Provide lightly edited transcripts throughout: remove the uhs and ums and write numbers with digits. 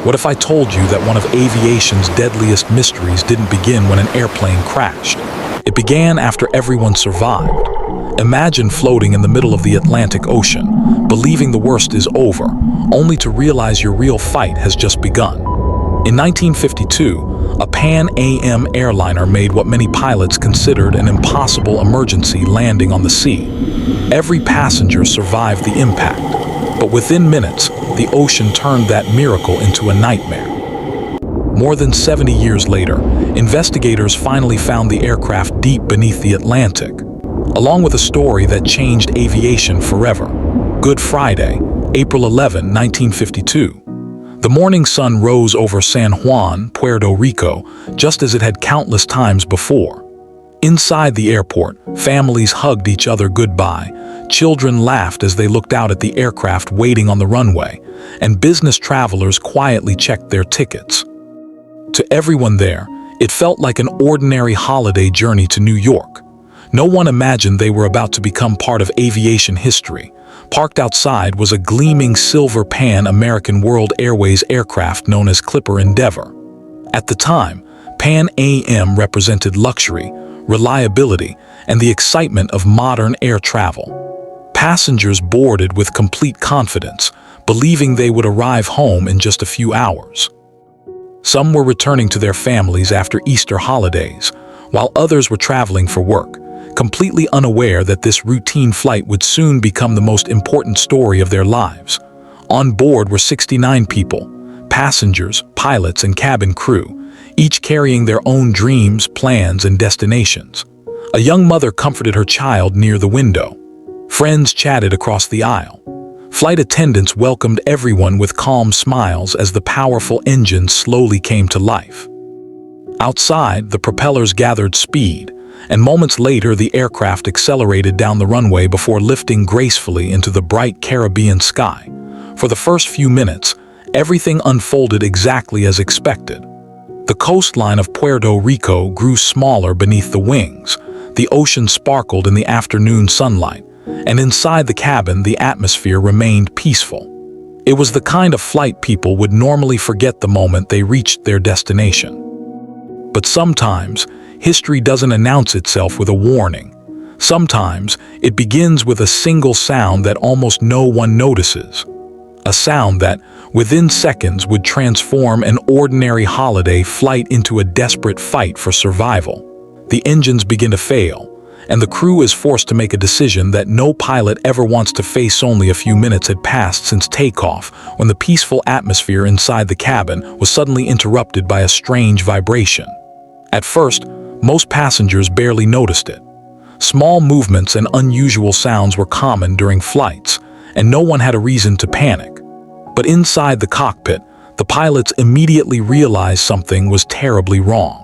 What if I told you that one of aviation's deadliest mysteries didn't begin when an airplane crashed? It began after everyone survived. Imagine floating in the middle of the Atlantic Ocean, believing the worst is over, only to realize your real fight has just begun. In 1952, a Pan Am airliner made what many pilots considered an impossible emergency landing on the sea. Every passenger survived the impact, but within minutes, the ocean turned that miracle into a nightmare. More than 70 years later, investigators finally found the aircraft deep beneath the Atlantic, along with a story that changed aviation forever. Good Friday, April 11, 1952. The morning sun rose over San Juan, Puerto Rico, just as it had countless times before. Inside the airport, families hugged each other goodbye, children laughed as they looked out at the aircraft waiting on the runway, and business travelers quietly checked their tickets. To everyone there, it felt like an ordinary holiday journey to New York. No one imagined they were about to become part of aviation history. Parked outside was a gleaming silver Pan American World Airways aircraft known as Clipper Endeavour. At the time, Pan Am represented luxury, reliability, and the excitement of modern air travel. Passengers boarded with complete confidence, believing they would arrive home in just a few hours. Some were returning to their families after Easter holidays, while others were traveling for work, completely unaware that this routine flight would soon become the most important story of their lives. On board were 69 people, passengers, pilots, and cabin crew, each carrying their own dreams, plans, and destinations. A young mother comforted her child near the window. Friends chatted across the aisle. Flight attendants welcomed everyone with calm smiles as the powerful engine slowly came to life. Outside, the propellers gathered speed, and moments later the aircraft accelerated down the runway before lifting gracefully into the bright Caribbean sky. For the first few minutes, everything unfolded exactly as expected. The coastline of Puerto Rico grew smaller beneath the wings, the ocean sparkled in the afternoon sunlight, and inside the cabin the atmosphere remained peaceful. It was the kind of flight people would normally forget the moment they reached their destination. But sometimes, history doesn't announce itself with a warning. Sometimes, it begins with a single sound that almost no one notices. A sound that, within seconds, would transform an ordinary holiday flight into a desperate fight for survival. The engines begin to fail, and the crew is forced to make a decision that no pilot ever wants to face. Only a few minutes had passed since takeoff when the peaceful atmosphere inside the cabin was suddenly interrupted by a strange vibration. At first, most passengers barely noticed it. Small movements and unusual sounds were common during flights, and no one had a reason to panic. But inside the cockpit, the pilots immediately realized something was terribly wrong.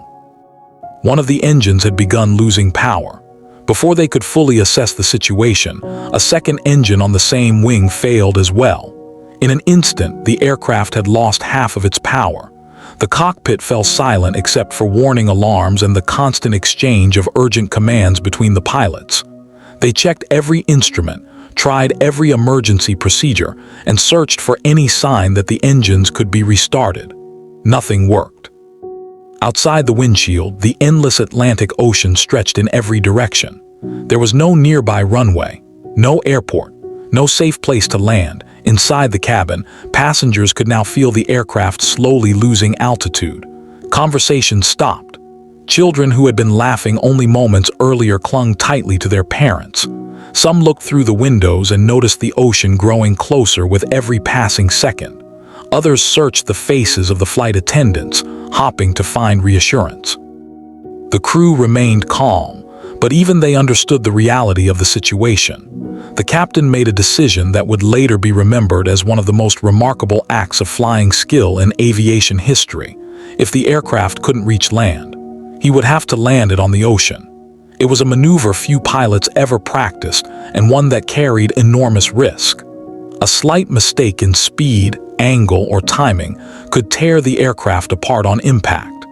One of the engines had begun losing power. Before they could fully assess the situation, a second engine on the same wing failed as well. In an instant, the aircraft had lost half of its power. The cockpit fell silent except for warning alarms and the constant exchange of urgent commands between the pilots. They checked every instrument, tried every emergency procedure, and searched for any sign that the engines could be restarted. Nothing worked. Outside the windshield, the endless Atlantic Ocean stretched in every direction. There was no nearby runway, no airport, no safe place to land. Inside the cabin, passengers could now feel the aircraft slowly losing altitude. Conversations stopped. Children who had been laughing only moments earlier clung tightly to their parents. Some looked through the windows and noticed the ocean growing closer with every passing second. Others searched the faces of the flight attendants, hoping to find reassurance. The crew remained calm, but even they understood the reality of the situation. The captain made a decision that would later be remembered as one of the most remarkable acts of flying skill in aviation history. If the aircraft couldn't reach land, he would have to land it on the ocean. It was a maneuver few pilots ever practiced, and one that carried enormous risk. A slight mistake in speed, angle, or timing could tear the aircraft apart on impact.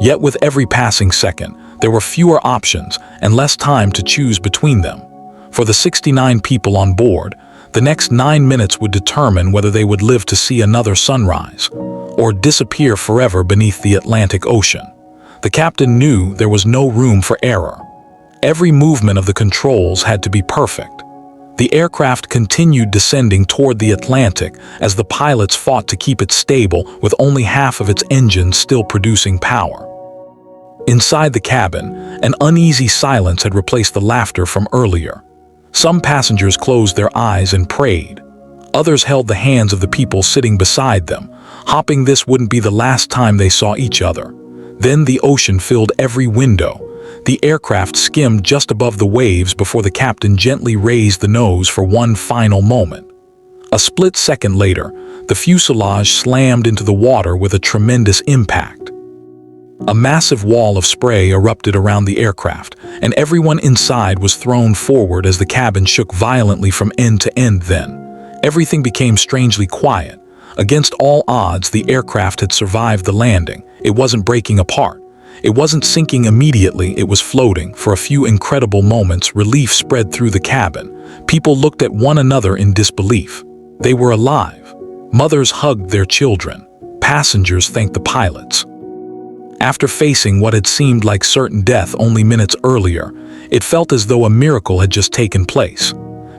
Yet with every passing second, there were fewer options and less time to choose between them. For the 69 people on board, the next 9 minutes would determine whether they would live to see another sunrise. or disappear forever beneath the Atlantic Ocean. The captain knew there was no room for error. Every movement of the controls had to be perfect. The aircraft continued descending toward the Atlantic as the pilots fought to keep it stable with only half of its engines still producing power. Inside the cabin, an uneasy silence had replaced the laughter from earlier. Some passengers closed their eyes and prayed. Others held the hands of the people sitting beside them, hoping this wouldn't be the last time they saw each other. Then the ocean filled every window. The aircraft skimmed just above the waves before the captain gently raised the nose for one final moment. A split second later, the fuselage slammed into the water with a tremendous impact. A massive wall of spray erupted around the aircraft, and everyone inside was thrown forward as the cabin shook violently from end to end. Then, everything became strangely quiet. Against all odds, the aircraft had survived the landing. It wasn't breaking apart. It wasn't sinking immediately, it was floating. For a few incredible moments, relief spread through the cabin. People looked at one another in disbelief. They were alive. Mothers hugged their children. Passengers thanked the pilots. After facing what had seemed like certain death only minutes earlier, it felt as though a miracle had just taken place.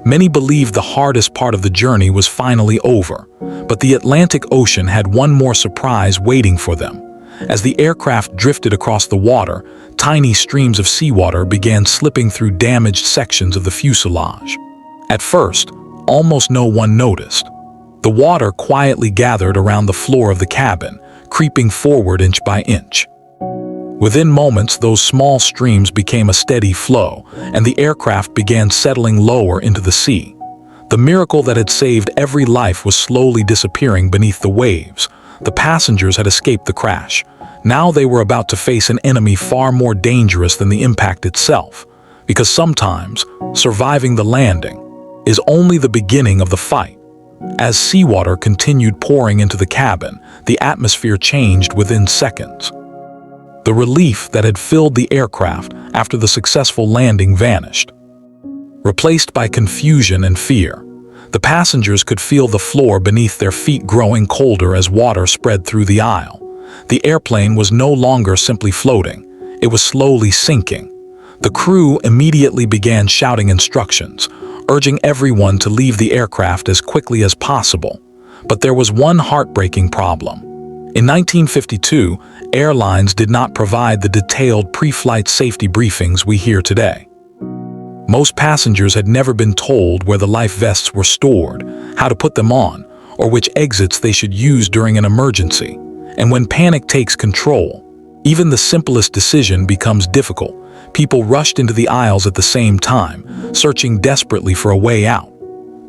Many believed the hardest part of the journey was finally over, but the Atlantic Ocean had one more surprise waiting for them. As the aircraft drifted across the water, tiny streams of seawater began slipping through damaged sections of the fuselage. At first, almost no one noticed. The water quietly gathered around the floor of the cabin, creeping forward inch by inch. Within moments, those small streams became a steady flow, and the aircraft began settling lower into the sea. The miracle that had saved every life was slowly disappearing beneath the waves. The passengers had escaped the crash. Now they were about to face an enemy far more dangerous than the impact itself, because sometimes surviving the landing is only the beginning of the fight. As seawater continued pouring into the cabin, the atmosphere changed within seconds. The relief that had filled the aircraft after the successful landing vanished, replaced by confusion and fear. The passengers could feel the floor beneath their feet growing colder as water spread through the aisle. The airplane was no longer simply floating, it was slowly sinking. The crew immediately began shouting instructions, urging everyone to leave the aircraft as quickly as possible. But there was one heartbreaking problem. In 1952, airlines did not provide the detailed pre-flight safety briefings we hear today. Most passengers had never been told where the life vests were stored, how to put them on, or which exits they should use during an emergency. And when panic takes control, even the simplest decision becomes difficult. People rushed into the aisles at the same time, searching desperately for a way out.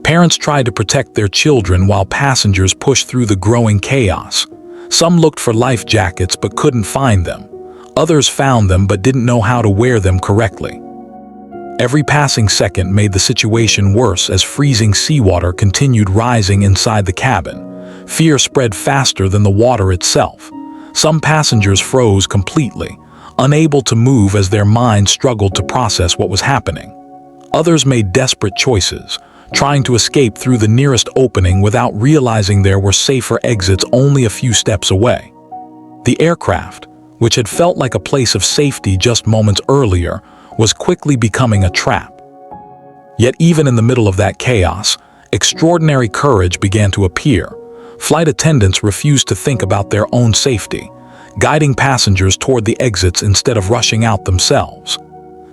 Parents tried to protect their children while passengers pushed through the growing chaos. Some looked for life jackets but couldn't find them. Others found them but didn't know how to wear them correctly. Every passing second made the situation worse as freezing seawater continued rising inside the cabin. Fear spread faster than the water itself. Some passengers froze completely, unable to move as their minds struggled to process what was happening. Others made desperate choices, trying to escape through the nearest opening without realizing there were safer exits only a few steps away. The aircraft, which had felt like a place of safety just moments earlier, was quickly becoming a trap. Yet even in the middle of that chaos, extraordinary courage began to appear. Flight attendants refused to think about their own safety, guiding passengers toward the exits instead of rushing out themselves.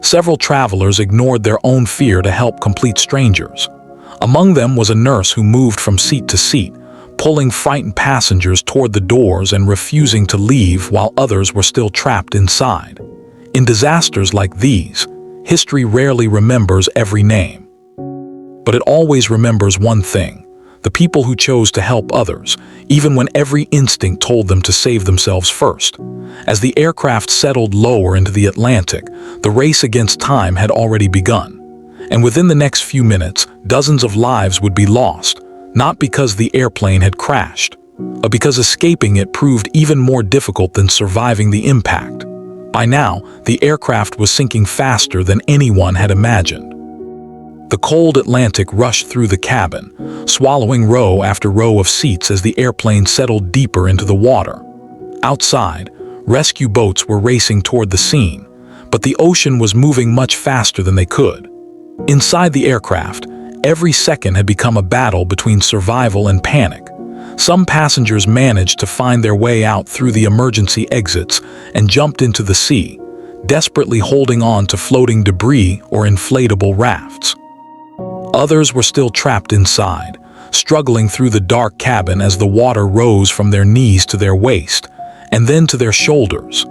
Several travelers ignored their own fear to help complete strangers. Among them was a nurse who moved from seat to seat, pulling frightened passengers toward the doors and refusing to leave while others were still trapped inside. In disasters like these, history rarely remembers every name. But it always remembers one thing: the people who chose to help others, even when every instinct told them to save themselves first. As the aircraft settled lower into the Atlantic, the race against time had already begun. And within the next few minutes, dozens of lives would be lost, not because the airplane had crashed, but because escaping it proved even more difficult than surviving the impact. By now, the aircraft was sinking faster than anyone had imagined. The The cold Atlantic rushed through the cabin, swallowing row after row of seats as the airplane settled deeper into the water. Outside, rescue boats were racing toward the scene, but the ocean was moving much faster than they could. Inside the aircraft, every second had become a battle between survival and panic. Some passengers managed to find their way out through the emergency exits and jumped into the sea, desperately holding on to floating debris or inflatable rafts. Others were still trapped inside, struggling through the dark cabin as the water rose from their knees to their waist, and then to their shoulders.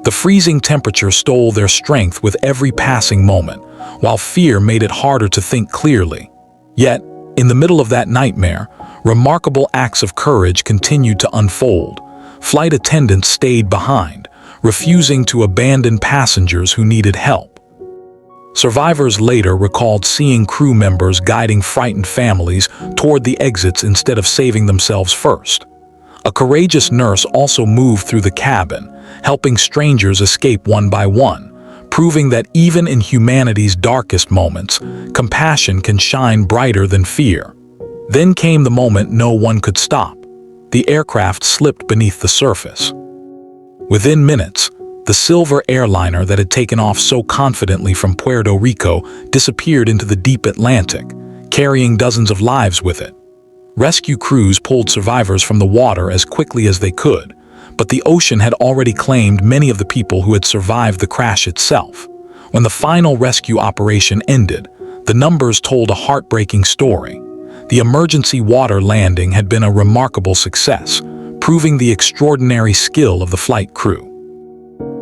The freezing temperature stole their strength with every passing moment, while fear made it harder to think clearly. Yet, in the middle of that nightmare, remarkable acts of courage continued to unfold. Flight attendants stayed behind, refusing to abandon passengers who needed help. Survivors later recalled seeing crew members guiding frightened families toward the exits instead of saving themselves first. A courageous nurse also moved through the cabin, helping strangers escape one by one, proving that even in humanity's darkest moments, compassion can shine brighter than fear. Then came the moment no one could stop. The aircraft slipped beneath the surface. Within minutes, the silver airliner that had taken off so confidently from Puerto Rico disappeared into the deep Atlantic, carrying dozens of lives with it. Rescue crews pulled survivors from the water as quickly as they could, but the ocean had already claimed many of the people who had survived the crash itself. When the final rescue operation ended, the numbers told a heartbreaking story. The emergency water landing had been a remarkable success, proving the extraordinary skill of the flight crew.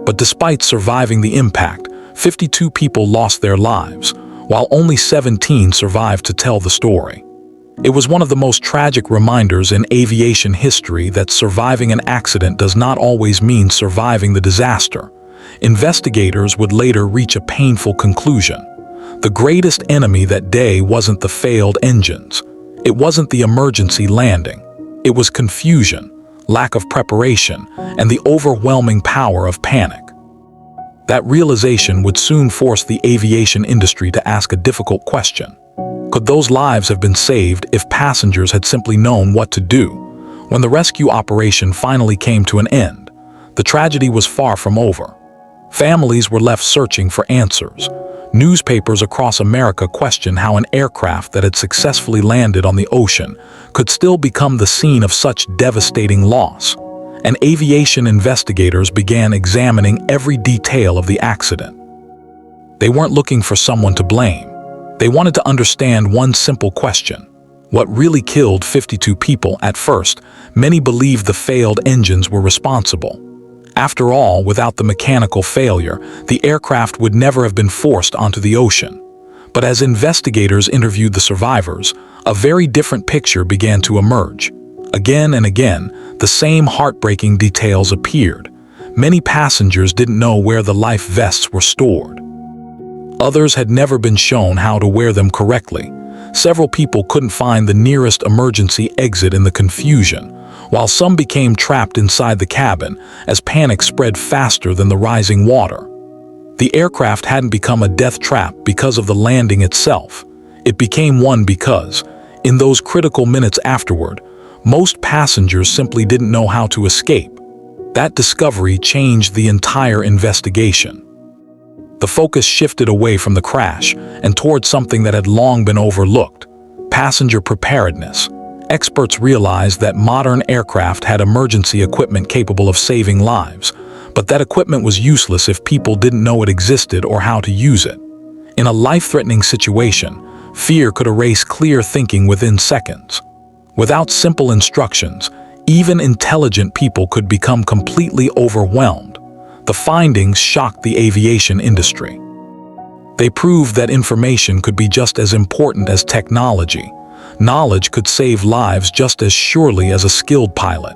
But despite surviving the impact, 52 people lost their lives, while only 17 survived to tell the story. It was one of the most tragic reminders in aviation history that surviving an accident does not always mean surviving the disaster. Investigators would later reach a painful conclusion. The greatest enemy that day wasn't the failed engines. It wasn't the emergency landing. It was confusion, lack of preparation, and the overwhelming power of panic. That realization would soon force the aviation industry to ask a difficult question. Could those lives have been saved if passengers had simply known what to do? When the rescue operation finally came to an end, the tragedy was far from over. Families were left searching for answers. Newspapers across America questioned how an aircraft that had successfully landed on the ocean could still become the scene of such devastating loss. And aviation investigators began examining every detail of the accident. They weren't looking for someone to blame. They wanted to understand one simple question. What really killed 52 people? At first, many believed the failed engines were responsible. After all, without the mechanical failure, the aircraft would never have been forced onto the ocean. But as investigators interviewed the survivors, a very different picture began to emerge. Again and again, the same heartbreaking details appeared. Many passengers didn't know where the life vests were stored. Others had never been shown how to wear them correctly. Several people couldn't find the nearest emergency exit in the confusion, while some became trapped inside the cabin as panic spread faster than the rising water. The aircraft hadn't become a death trap because of the landing itself. It became one because, in those critical minutes afterward, most passengers simply didn't know how to escape. That discovery changed the entire investigation. The focus shifted away from the crash and toward something that had long been overlooked: passenger preparedness. Experts realized that modern aircraft had emergency equipment capable of saving lives, but that equipment was useless if people didn't know it existed or how to use it. In a life-threatening situation, fear could erase clear thinking within seconds. Without simple instructions, even intelligent people could become completely overwhelmed. The findings shocked the aviation industry. They proved that information could be just as important as technology. Knowledge could save lives just as surely as a skilled pilot.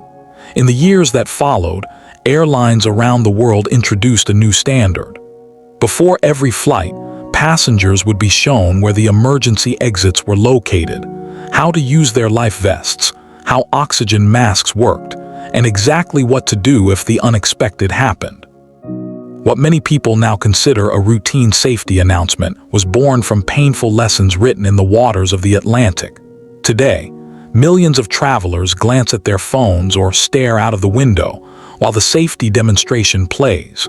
In the years that followed, airlines around the world introduced a new standard. Before every flight, passengers would be shown where the emergency exits were located, how to use their life vests, how oxygen masks worked, and exactly what to do if the unexpected happened. What many people now consider a routine safety announcement was born from painful lessons written in the waters of the Atlantic. Today, millions of travelers glance at their phones or stare out of the window while the safety demonstration plays.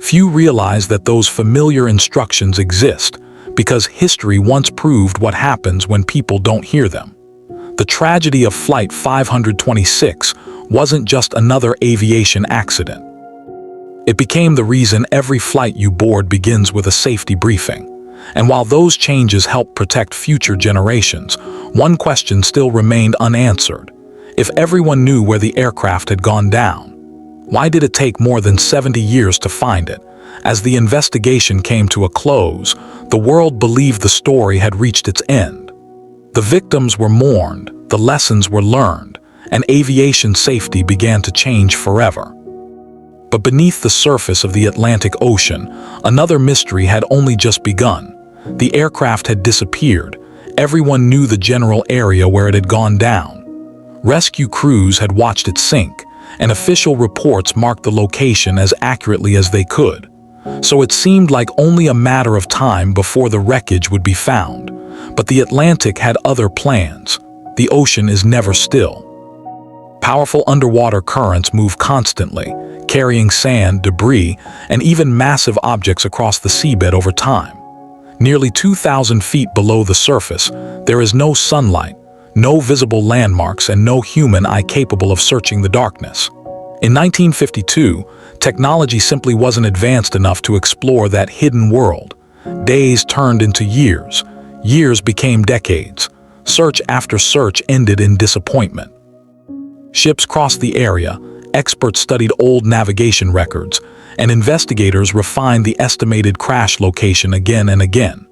Few realize that those familiar instructions exist because history once proved what happens when people don't hear them. The tragedy of Flight 526 wasn't just another aviation accident. It became the reason every flight you board begins with a safety briefing. And while those changes help protect future generations, one question still remained unanswered. If everyone knew where the aircraft had gone down, why did it take more than 70 years to find it? As the investigation came to a close, the world believed the story had reached its end. The victims were mourned, the lessons were learned, and aviation safety began to change forever. But beneath the surface of the Atlantic Ocean, another mystery had only just begun. The aircraft had disappeared. Everyone knew the general area where it had gone down. Rescue crews had watched it sink, and official reports marked the location as accurately as they could. So it seemed like only a matter of time before the wreckage would be found. But the Atlantic had other plans. The ocean is never still. Powerful underwater currents move constantly, carrying sand, debris, and even massive objects across the seabed over time. Nearly 2,000 feet below the surface, there is no sunlight, no visible landmarks, and no human eye capable of searching the darkness. In 1952, technology simply wasn't advanced enough to explore that hidden world. Days turned into years. Years became decades. Search after search ended in disappointment. Ships crossed the area, experts studied old navigation records, and investigators refined the estimated crash location again and again.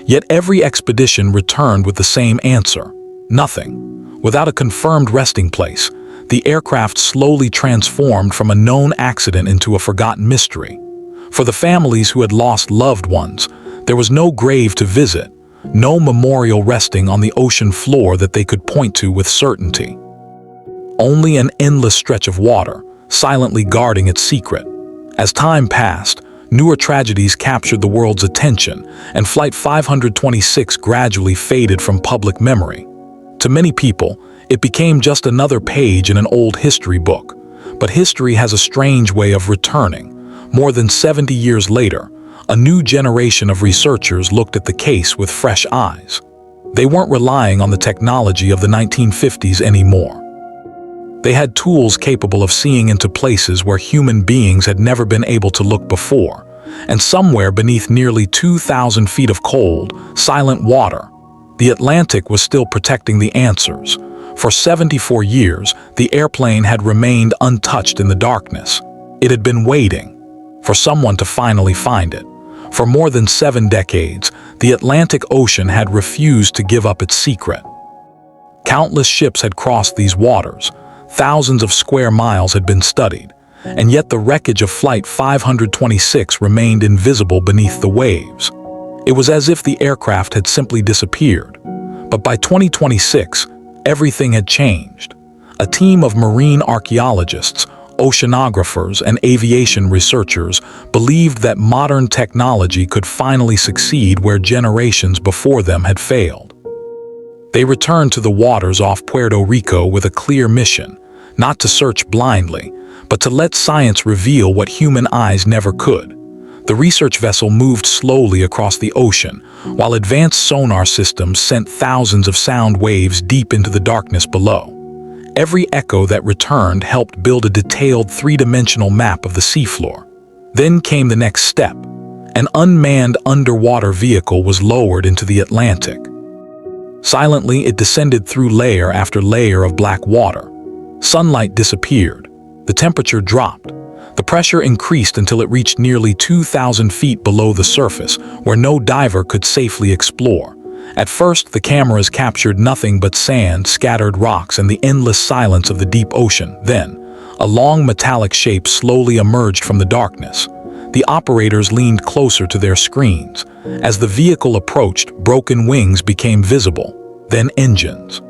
Yet every expedition returned with the same answer: nothing. Without a confirmed resting place, the aircraft slowly transformed from a known accident into a forgotten mystery. For the families who had lost loved ones, there was no grave to visit, no memorial resting on the ocean floor that they could point to with certainty. Only an endless stretch of water, silently guarding its secret. As time passed, newer tragedies captured the world's attention, and Flight 526 gradually faded from public memory. To many people, it became just another page in an old history book. But history has a strange way of returning. More than 70 years later, a new generation of researchers looked at the case with fresh eyes. They weren't relying on the technology of the 1950s anymore. They had tools capable of seeing into places where human beings had never been able to look before, and somewhere beneath nearly 2,000 feet of cold, silent water, the Atlantic was still protecting the answers. For 74 years, the airplane had remained untouched in the darkness. It had been waiting for someone to finally find it. For more than 7 decades, the Atlantic Ocean had refused to give up its secret. Countless ships had crossed these waters. Thousands of square miles had been studied, and yet the wreckage of Flight 526 remained invisible beneath the waves. It was as if the aircraft had simply disappeared. But by 2026, everything had changed. A team of marine archaeologists, oceanographers, and aviation researchers believed that modern technology could finally succeed where generations before them had failed. They returned to the waters off Puerto Rico with a clear mission: not to search blindly, but to let science reveal what human eyes never could. The research vessel moved slowly across the ocean, while advanced sonar systems sent thousands of sound waves deep into the darkness below. Every echo that returned helped build a detailed 3-dimensional map of the seafloor. Then came the next step. An unmanned underwater vehicle was lowered into the Atlantic. Silently, it descended through layer after layer of black water. Sunlight disappeared. The temperature dropped. The pressure increased until it reached nearly 2,000 feet below the surface, where no diver could safely explore. At first, the cameras captured nothing but sand, scattered rocks, and the endless silence of the deep ocean. Then, a long metallic shape slowly emerged from the darkness. The operators leaned closer to their screens. As the vehicle approached, broken wings became visible, then engines.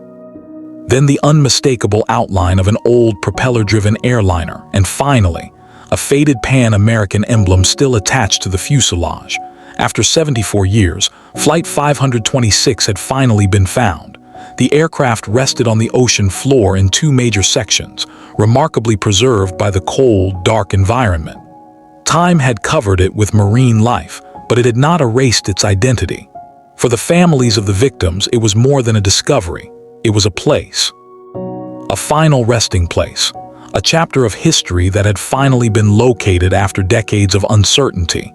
Then the unmistakable outline of an old propeller-driven airliner, and finally, a faded Pan-American emblem still attached to the fuselage. After 74 years, Flight 526 had finally been found. The aircraft rested on the ocean floor in two major sections, remarkably preserved by the cold, dark environment. Time had covered it with marine life, but it had not erased its identity. For the families of the victims, it was more than a discovery. It was a place. A final resting place. A chapter of history that had finally been located after decades of uncertainty.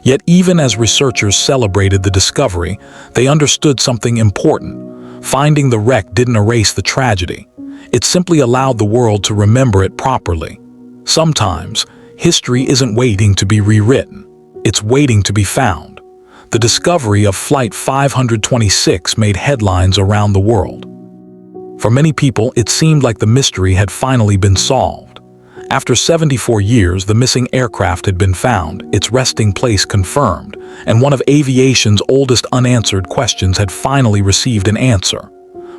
Yet even as researchers celebrated the discovery, they understood something important. Finding the wreck didn't erase the tragedy. It simply allowed the world to remember it properly. Sometimes, history isn't waiting to be rewritten. It's waiting to be found. The discovery of Flight 526 made headlines around the world. For many people, it seemed like the mystery had finally been solved. After 74 years, the missing aircraft had been found, its resting place confirmed, and one of aviation's oldest unanswered questions had finally received an answer.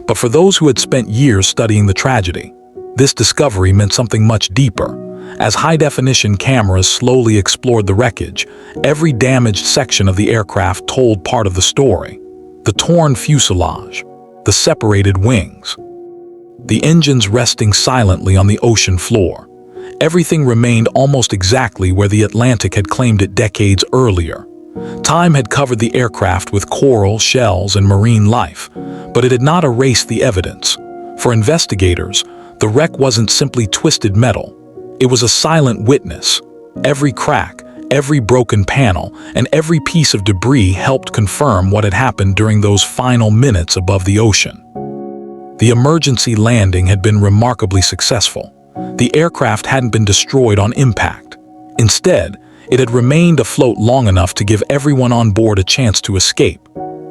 But for those who had spent years studying the tragedy, this discovery meant something much deeper. As high-definition cameras slowly explored the wreckage, every damaged section of the aircraft told part of the story. The torn fuselage, the separated wings, the engines resting silently on the ocean floor. Everything remained almost exactly where the Atlantic had claimed it decades earlier. Time had covered the aircraft with coral, shells, and marine life, but it had not erased the evidence. For investigators, the wreck wasn't simply twisted metal. It was a silent witness. Every crack, every broken panel, and every piece of debris helped confirm what had happened during those final minutes above the ocean. The emergency landing had been remarkably successful. The aircraft hadn't been destroyed on impact. Instead, it had remained afloat long enough to give everyone on board a chance to escape.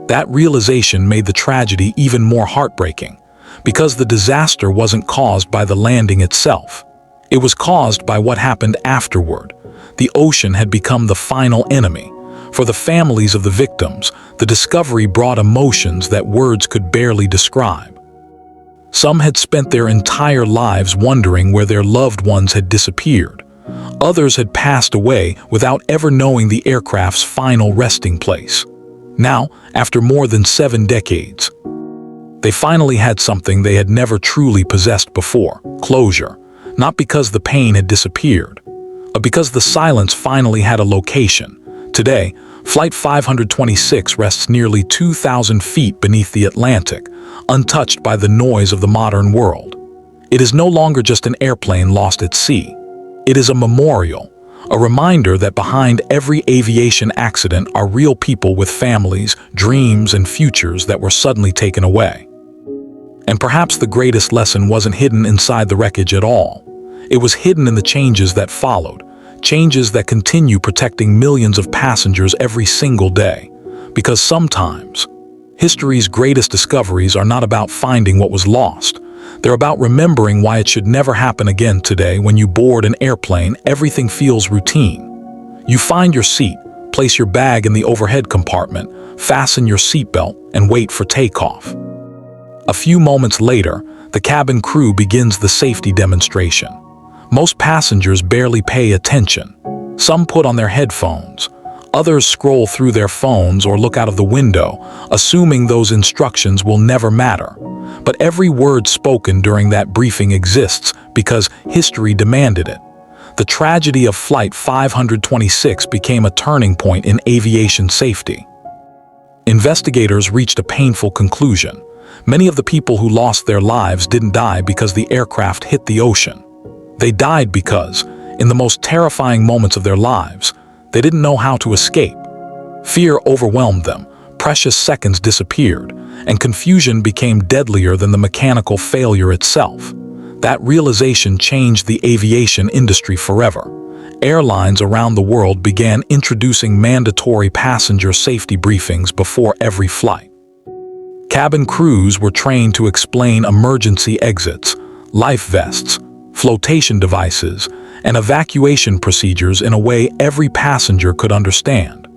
That realization made the tragedy even more heartbreaking, because the disaster wasn't caused by the landing itself. It was caused by what happened afterward. The ocean had become the final enemy. For the families of the victims, the discovery brought emotions that words could barely describe. Some had spent their entire lives wondering where their loved ones had disappeared. Others had passed away without ever knowing the aircraft's final resting place. Now, after more than 7 decades, they finally had something they had never truly possessed before: closure. Not because the pain had disappeared, but because the silence finally had a location. Today, Flight 526 rests nearly 2,000 feet beneath the Atlantic, untouched by the noise of the modern world. It is no longer just an airplane lost at sea. It is a memorial, a reminder that behind every aviation accident are real people with families, dreams, and futures that were suddenly taken away. And perhaps the greatest lesson wasn't hidden inside the wreckage at all. It was hidden in the changes that followed, changes that continue protecting millions of passengers every single day. Because sometimes, history's greatest discoveries are not about finding what was lost. They're about remembering why it should never happen again. Today, when you board an airplane, everything feels routine. You find your seat, place your bag in the overhead compartment, fasten your seatbelt, and wait for takeoff. A few moments later, the cabin crew begins the safety demonstration. Most passengers barely pay attention. Some put on their headphones. Others scroll through their phones or look out of the window, assuming those instructions will never matter. But every word spoken during that briefing exists because history demanded it. The tragedy of Flight 526 became a turning point in aviation safety. Investigators reached a painful conclusion. Many of the people who lost their lives didn't die because the aircraft hit the ocean. They died because, in the most terrifying moments of their lives, they didn't know how to escape. Fear overwhelmed them, precious seconds disappeared, and confusion became deadlier than the mechanical failure itself. That realization changed the aviation industry forever. Airlines around the world began introducing mandatory passenger safety briefings before every flight. Cabin crews were trained to explain emergency exits, life vests, flotation devices, and evacuation procedures in a way every passenger could understand.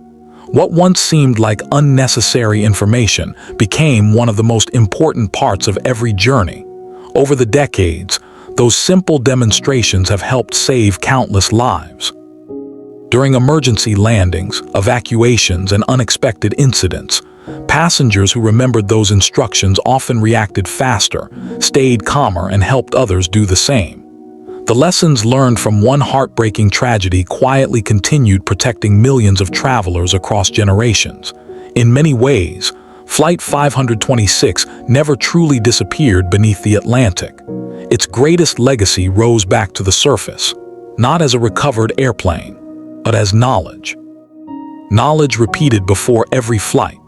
What once seemed like unnecessary information became one of the most important parts of every journey. Over the decades, Those simple demonstrations have helped save countless lives. During emergency landings, evacuations, and unexpected incidents, passengers who remembered those instructions often reacted faster, stayed calmer, and helped others do the same. The lessons learned from one heartbreaking tragedy quietly continued protecting millions of travelers across generations. In many ways, Flight 526 never truly disappeared beneath the Atlantic. Its greatest legacy rose back to the surface, not as a recovered airplane, but as knowledge. Knowledge repeated before every flight.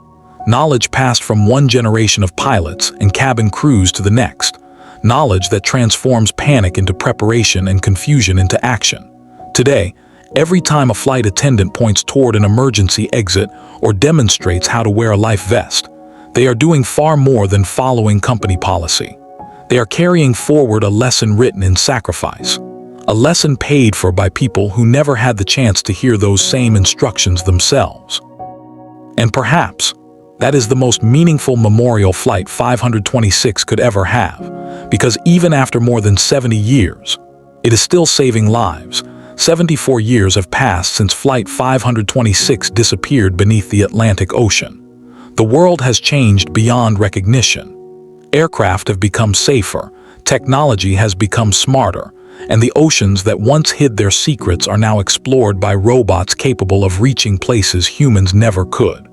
Knowledge passed from one generation of pilots and cabin crews to the next. Knowledge that transforms panic into preparation and confusion into action. Today, every time a flight attendant points toward an emergency exit or demonstrates how to wear a life vest, they are doing far more than following company policy. They are carrying forward a lesson written in sacrifice, a lesson paid for by people who never had the chance to hear those same instructions themselves. And perhaps, that is the most meaningful memorial Flight 526 could ever have, because even after more than 70 years, it is still saving lives. 74 years have passed since Flight 526 disappeared beneath the Atlantic Ocean. The world has changed beyond recognition. Aircraft have become safer, technology has become smarter, and the oceans that once hid their secrets are now explored by robots capable of reaching places humans never could.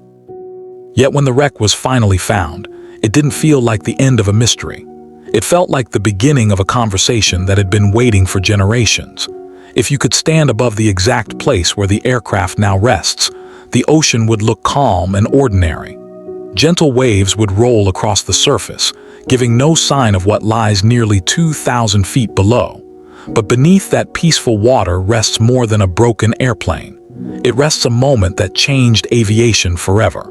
Yet when the wreck was finally found, it didn't feel like the end of a mystery. It felt like the beginning of a conversation that had been waiting for generations. If you could stand above the exact place where the aircraft now rests, the ocean would look calm and ordinary. Gentle waves would roll across the surface, giving no sign of what lies nearly 2,000 feet below. But beneath that peaceful water rests more than a broken airplane. It rests a moment that changed aviation forever.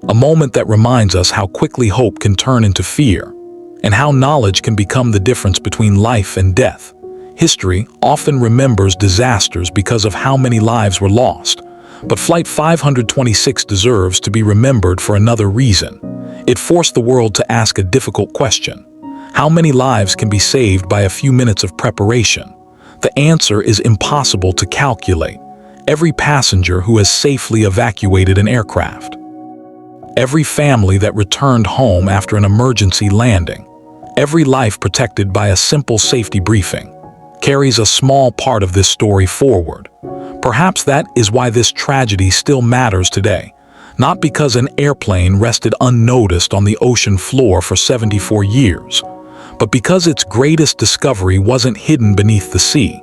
A moment that reminds us how quickly hope can turn into fear, and how knowledge can become the difference between life and death. History often remembers disasters because of how many lives were lost, but Flight 526 deserves to be remembered for another reason. It forced the world to ask a difficult question. How many lives can be saved by a few minutes of preparation? The answer is impossible to calculate. Every passenger who has safely evacuated an aircraft, every family that returned home after an emergency landing, every life protected by a simple safety briefing, carries a small part of this story forward. Perhaps that is why this tragedy still matters today. Not because an airplane rested unnoticed on the ocean floor for 74 years, but because its greatest discovery wasn't hidden beneath the sea.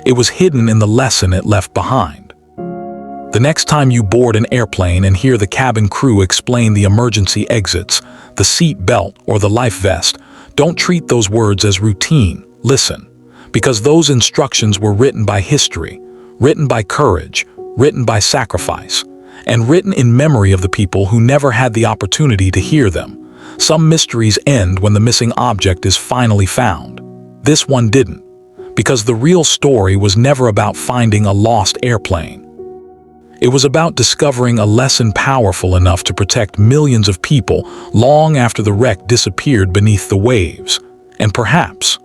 It was hidden in the lesson it left behind. The next time you board an airplane and hear the cabin crew explain the emergency exits, the seat belt, or the life vest, don't treat those words as routine. Listen, because those instructions were written by history, written by courage, written by sacrifice, and written in memory of the people who never had the opportunity to hear them. Some mysteries end when the missing object is finally found. This one didn't, because the real story was never about finding a lost airplane. It was about discovering a lesson powerful enough to protect millions of people long after the wreck disappeared beneath the waves. And perhaps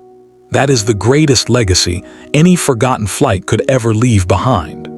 that is the greatest legacy any forgotten flight could ever leave behind.